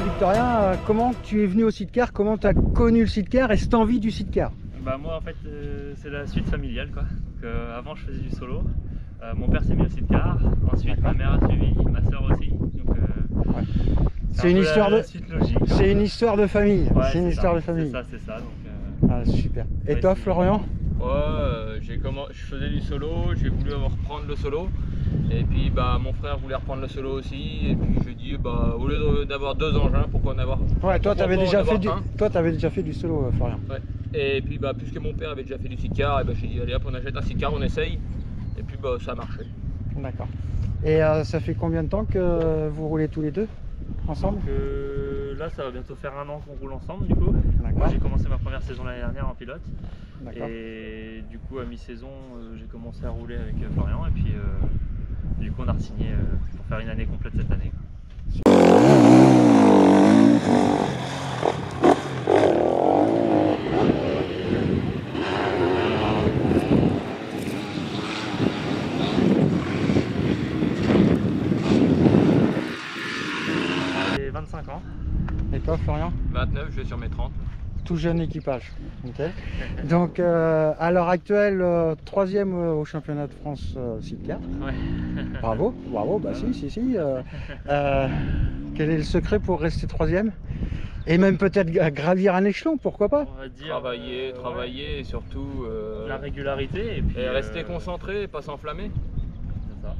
Victorien, comment tu es venu au sidecar, comment tu as connu le sidecar et cette envie du sidecar? Bah moi en fait c'est la suite familiale quoi. Donc, avant je faisais du solo, mon père s'est mis au sidecar, ensuite ma mère a suivi, ma soeur aussi. Donc c'est une histoire de suite logique. C'est une histoire de famille. Ouais, c'est une histoire de famille. C'est ça. Donc, ah, super. Et toi Florian? Ouais, je faisais du solo, j'ai voulu reprendre le solo. Et puis bah mon frère voulait reprendre le solo aussi. Et puis je dis bah au lieu d'avoir deux engins, pourquoi en avoir? Ouais, toi t'avais déjà fait du solo Florian. Ouais. Et puis bah puisque mon père avait déjà fait du sidecar, et bah j'ai dit allez hop on achète un sidecar, on essaye. Et puis bah ça a marché. D'accord. Et ça fait combien de temps que vous roulez tous les deux ensemble? Donc, là ça va bientôt faire 1 an qu'on roule ensemble du coup. Moi j'ai commencé ma première saison l'année dernière en pilote. Et du coup à mi-saison j'ai commencé à rouler avec Florian et puis du coup on a re-signé pour faire une année complète cette année. J'ai 25 ans. Et toi Florian? 29, je vais sur mes 30. Tout jeune équipage. Okay. Donc à l'heure actuelle, 3e au championnat de France sidecar. Ouais. Bravo, bah si. Quel est le secret pour rester 3e? Et même peut-être gravir un échelon, pourquoi pas? On va dire, travailler et surtout la régularité et puis rester concentré et pas s'enflammer. C'est ça.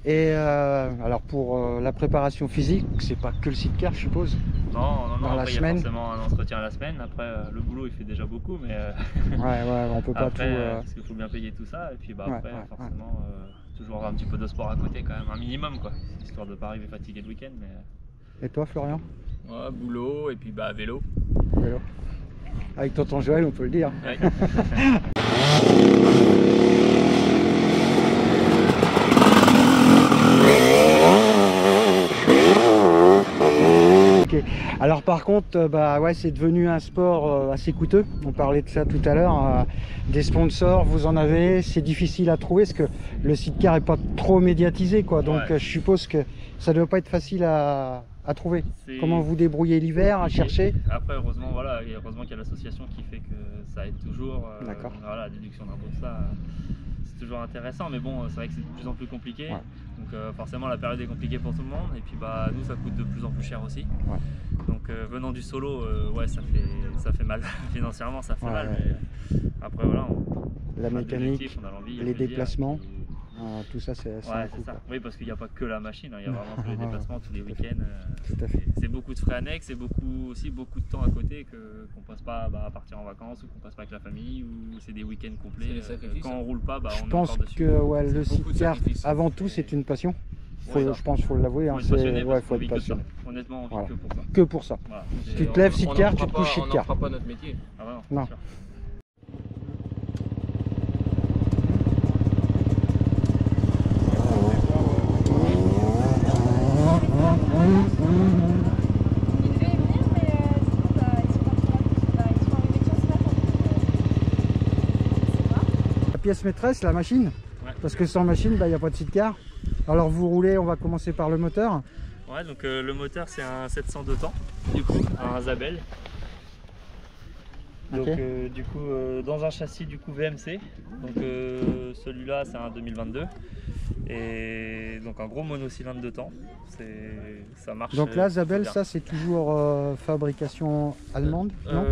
Et alors pour la préparation physique, c'est pas que le sidecar je suppose? Non, dans la après, semaine. il y a forcément un entretien à la semaine. Après, le boulot il fait déjà beaucoup, mais ouais, on peut pas après, tout. Parce qu'il faut bien payer tout ça, et puis bah, après, forcément, toujours avoir un petit peu de sport à côté, quand même, un minimum, quoi, histoire de pas arriver fatigué le week-end. Mais... Et toi, Florian? Ouais, boulot et puis bah vélo. Vélo. Avec tonton Joël, on peut le dire. Ouais. Alors par contre, bah ouais, c'est devenu un sport assez coûteux. On parlait de ça tout à l'heure. Des sponsors, vous en avez. C'est difficile à trouver parce que le sidecar est pas trop médiatisé, quoi. Donc je suppose que ça ne doit pas être facile à trouver. Comment vous débrouillez l'hiver à chercher? Après, heureusement, voilà, et heureusement qu'il y a l'association qui fait que ça aide toujours. Voilà, la déduction d'impôt, ça. C'est toujours intéressant, mais bon, c'est vrai que c'est de plus en plus compliqué. Donc forcément la période est compliquée pour tout le monde et puis bah nous ça coûte de plus en plus cher aussi. Donc venant du solo, ouais ça fait mal financièrement, ça fait mal. Mais après voilà, la mécanique, on a l'envie, les déplacements, tout ça c'est un coût. Oui, parce qu'il n'y a pas que la machine, il y a vraiment tous les déplacements, tous les week-ends. C'est beaucoup de frais annexes et aussi beaucoup de temps à côté qu'on passe pas à partir en vacances ou qu'on passe pas avec la famille ou c'est des week-ends complets. Quand on roule pas, je pense que le sidecar avant tout c'est une passion. Je pense qu'il faut l'avouer. Faut être passionné. Honnêtement, on vit que pour ça. Voilà. Tu te lèves sidecar, tu te couches sidecar. On n'en fera pas notre métier. Non. La pièce maîtresse, la machine, parce que sans machine, il n'y a pas de sidecar. Alors vous roulez, on va commencer par le moteur. Ouais, donc le moteur c'est un 702 temps, du coup, un Zabel. Donc du coup dans un châssis du coup VMC, donc celui-là c'est un 2022 et donc un gros monocylindre de temps, ça marche. Donc là Zabel, ça c'est toujours fabrication allemande, non?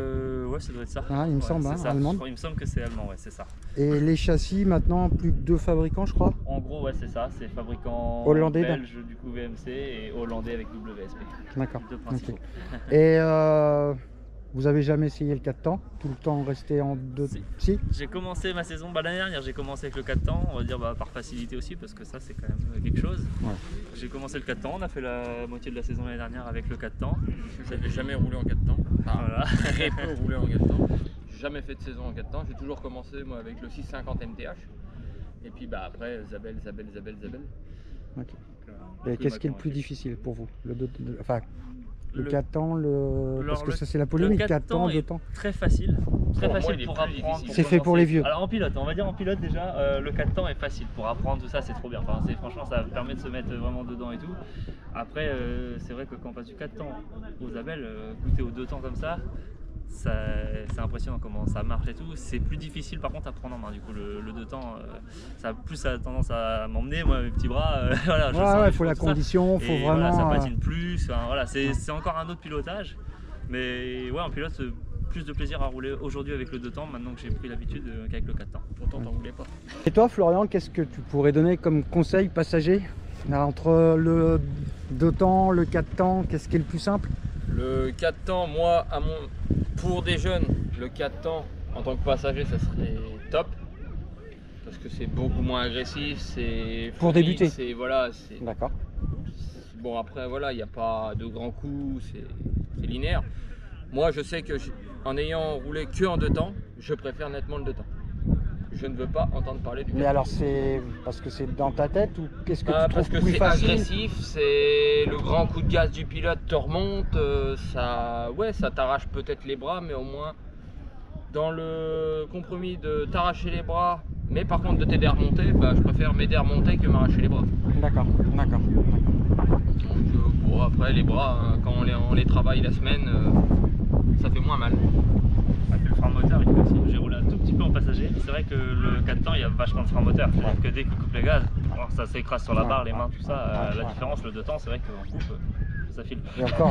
Ouais, ça doit être ça. Il me semble, allemande. Il me semble que c'est allemand, ouais, c'est ça. Et les châssis maintenant, plus que 2 fabricants je crois? En gros ouais c'est ça, c'est fabricant hollandais, belge du coup VMC et hollandais avec WSP. D'accord. Deux principaux. Et vous avez jamais essayé le 4 temps? Tout le temps resté en 2? Si. J'ai commencé ma saison l'année dernière, j'ai commencé avec le 4 temps, on va dire par facilité aussi parce que ça c'est quand même quelque chose. J'ai commencé le 4 temps, on a fait la moitié de la saison l'année dernière avec le 4 temps. J'avais jamais roulé en 4 temps. Voilà. Très peu roulé en 4 temps. J'ai jamais fait de saison en 4 temps, j'ai toujours commencé moi avec le 650 MTH. Et puis bah après Zabel. Et qu'est-ce qui est le plus difficile pour vous? Enfin, Le 4 temps, parce que ça c'est la polémique, 4 temps, 2 temps. Très facile. Très facile pour apprendre. C'est fait pour les vieux. Alors en pilote, on va dire en pilote déjà, le 4 temps est facile pour apprendre tout ça, c'est trop bien. Enfin, franchement, ça permet de se mettre vraiment dedans et tout. Après, c'est vrai que quand on passe du 4 temps aux abels, goûter aux 2 temps comme ça, c'est impressionnant comment ça marche et tout. C'est plus difficile par contre à prendre en main. Du coup, le 2 temps, ça a plus tendance à m'emmener, moi, mes petits bras. Voilà, il faut la condition, il faut vraiment. Voilà, ça patine plus. Enfin, voilà, c'est encore un autre pilotage. Mais ouais, en pilote, plus de plaisir à rouler aujourd'hui avec le 2 temps, maintenant que j'ai pris l'habitude qu'avec le 4 temps. Pourtant, t'en voulais pas. Et toi, Florian, qu'est-ce que tu pourrais donner comme conseil passager entre le 2 temps, le 4 temps, qu'est-ce qui est le plus simple? Le 4 temps, moi, pour des jeunes, le 4 temps en tant que passager, ça serait top. Parce que c'est beaucoup moins agressif, c'est pour débuter. Voilà, d'accord. Bon, après, voilà, il n'y a pas de grands coups, c'est linéaire. Moi, je sais que en ayant roulé que en 2 temps, je préfère nettement le 2 temps. Je ne veux pas entendre parler du 4 temps. Mais alors, c'est parce que c'est dans ta tête ou qu'est-ce que tu parce trouves que plus c'est facile? Agressif, c'est le grand coup de gaz du pilote te remonte, ça t'arrache peut-être les bras, mais au moins dans le compromis de t'arracher les bras, mais par contre de t'aider à remonter, je préfère m'aider à remonter que m'arracher les bras. D'accord. Donc bon, après les bras, quand on les travaille la semaine, ça fait moins mal. Le frein moteur, il fait aussi. J'ai roulé un tout petit peu en passager. C'est vrai que le 4 temps, il y a vachement de frein moteur. C'est-à-dire que dès qu'il coupe les gaz, alors ça s'écrase sur la barre, les mains, tout ça. La différence, le 2 temps, c'est vrai qu'on coupe, ça file. Et encore.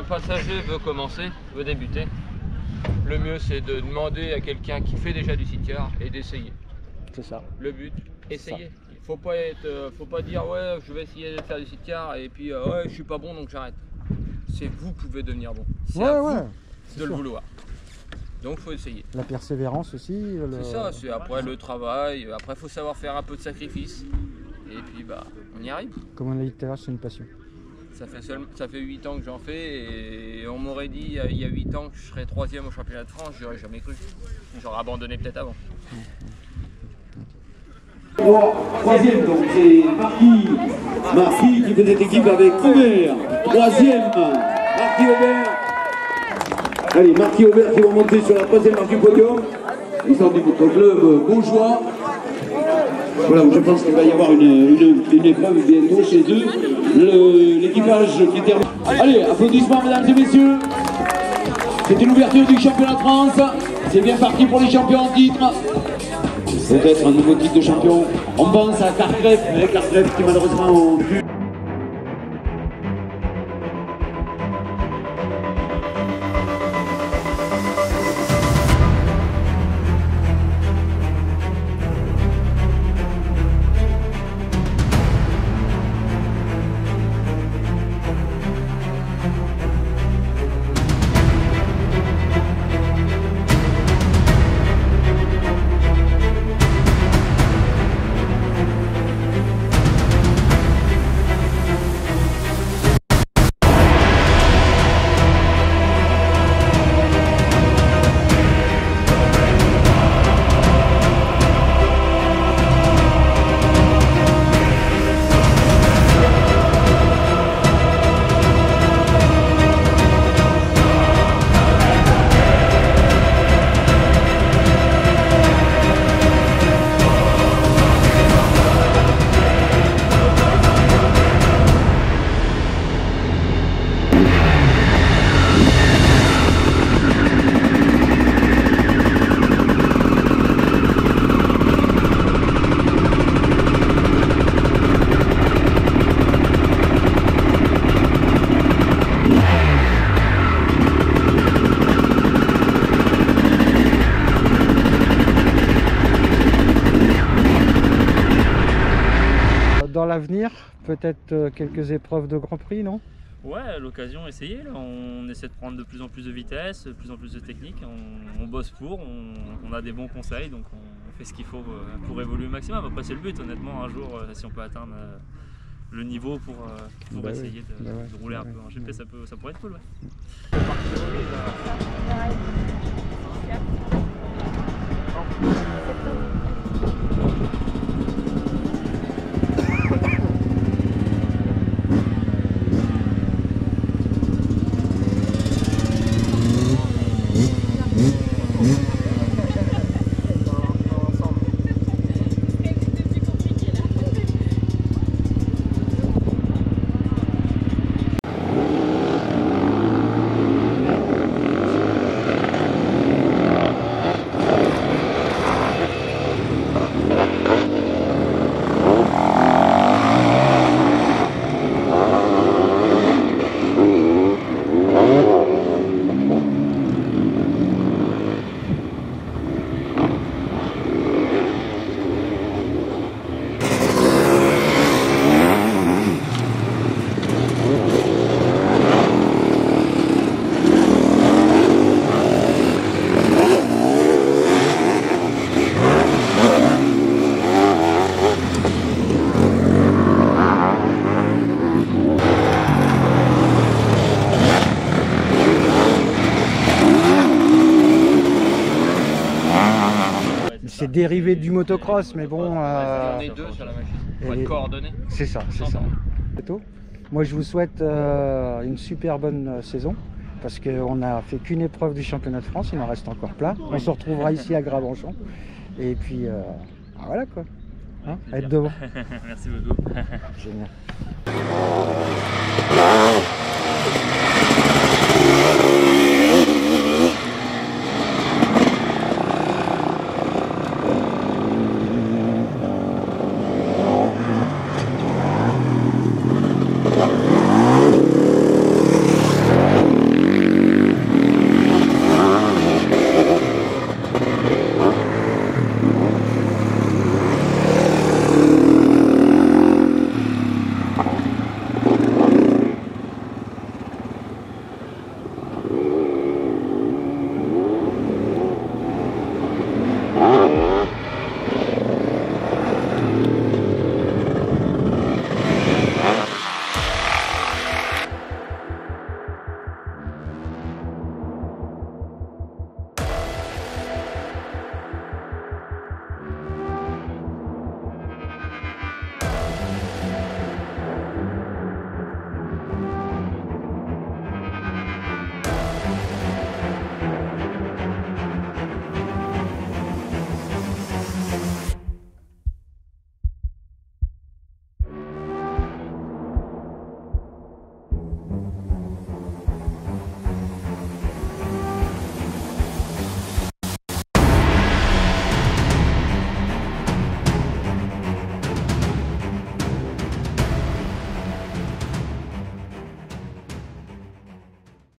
Passager veut commencer, veut débuter, le mieux c'est de demander à quelqu'un qui fait déjà du sit-car et d'essayer. C'est ça. Le but, essayer. Il faut pas dire ouais je vais essayer de faire du sit-car et puis ouais je suis pas bon donc j'arrête. C'est vous pouvez devenir bon. C'est à vous de le vouloir. Donc faut essayer. La persévérance aussi. C'est ça, c'est après le travail, après faut savoir faire un peu de sacrifice et puis on y arrive. Comme on l'a dit tout à l'heure, c'est une passion. Ça fait 8 ans que j'en fais et on m'aurait dit il y a 8 ans que je serais 3e au championnat de France, j'aurais jamais cru. J'aurais abandonné peut-être avant. Bon, 3e, donc c'est Marquis qui faisait équipe avec Aubert. 3e, Marquis Aubert. Allez, Marquis Aubert qui vont monter sur la 3e marque du podium. Ils sont du club Beaujois. Voilà, je pense qu'il va y avoir une épreuve bientôt chez eux. L'équipage qui termine. Allez, applaudissements mesdames et messieurs. C'était l'ouverture du championnat de France. C'est bien parti pour les champions en titre. Peut-être un nouveau titre de champion. On pense à Carcrève, mais Carcrève qui malheureusement ont pu... peut-être quelques épreuves de Grand Prix, non? Ouais, l'occasion, essayer. Là. On essaie de prendre de plus en plus de vitesse, de plus en plus de technique. On bosse pour, on a des bons conseils, donc on fait ce qu'il faut pour évoluer au maximum. Après, c'est le but, honnêtement, un jour, si on peut atteindre le niveau pour essayer de rouler un peu en GP, ça pourrait être cool. Ouais. C'est dérivé du motocross, mais bon... on est deux sur la machine, faut être coordonné. C'est ça, c'est ça. Moi, je vous souhaite une super bonne saison, parce qu'on n'a fait qu'une épreuve du championnat de France, il en reste encore plein. On se retrouvera ici à Gravenchon. Et puis, voilà quoi. Hein, être devant. Merci beaucoup. Génial.